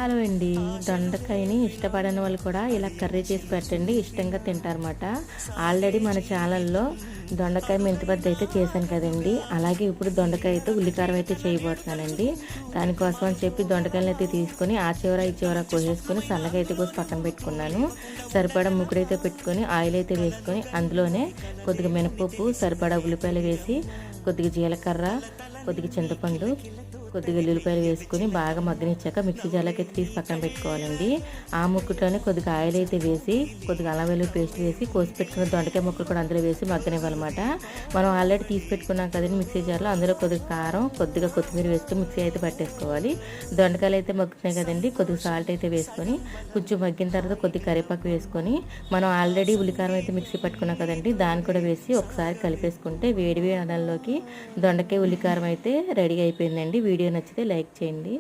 Hello అండి. దొండకాయని ఇష్టపడని వాళ్ళు కూడా ఇలా కర్రీ చేసి పెట్టండి, ఇష్టంగా తింటారన్నమాట. ఆల్రెడీ మన ఛానల్లో దొండకాయ మెంతిపద్ద అయితే చేశాను కదండి. అలాగే ఇప్పుడు దొండకాయతో ఉల్లికారం అయితే చేయబోతున్నానండి. దానికోసం అని చెప్పి దొండకాయలు అయితే తీసుకొని ఆ చివర ఈ చివర కోసేసుకొని సన్నగా అయితే కోసి పక్కన పెట్టుకున్నాను. సరిపడా ముక్కుడైతే పెట్టుకొని ఆయిల్ అయితే వేసుకొని అందులోనే కొద్దిగా మినపప్పు, సరిపడా ఉల్లిపాయలు వేసి కొద్దిగా జీలకర్ర, కొద్దిగా చింతపండు, కొద్దిగా ఎల్లుల్లిపాయలు వేసుకొని బాగా మగ్గనిచ్చాక మిక్సీ జార్లోకి అయితే తీసి పక్కన పెట్టుకోవాలండి. ఆ ముక్కలోనే కొద్దిగా ఆయిల్ అయితే వేసి కొద్దిగా అల్లం వెల్లుల్లి పేస్ట్ వేసి కోసి పెట్టుకున్న దొండకాయ ముక్కలు కూడా అందులో వేసి మగ్గనివ్వాలన్నమాట. మనం ఆల్రెడీ తీసి పెట్టుకున్నాం కదండి మిక్సీ జార్లో, అందులో కొద్దిగా కారం, కొద్దిగా కొత్తిమీర వేసుకొని మిక్సీ అయితే పట్టేసుకోవాలి. దొండకాయలు అయితే మగ్గుతున్నాయి కదండి, కొద్దిగా సాల్ట్ అయితే వేసుకొని కొంచెం మగ్గిన తర్వాత కొద్దిగా కరివేపాకు వేసుకొని మనం ఆల్రెడీ ఉల్లికారం అయితే మిక్సీ పట్టుకున్నాం కదండి, దాన్ని కూడా వేసి ఒకసారి కలిపేసుకుంటే వేడి వేడి అన్నంలోకి దొండకాయ ఉల్లికారం అయితే రెడీ అయిపోయిందండి. వీడియో నచ్చితే లైక్ చేయండి.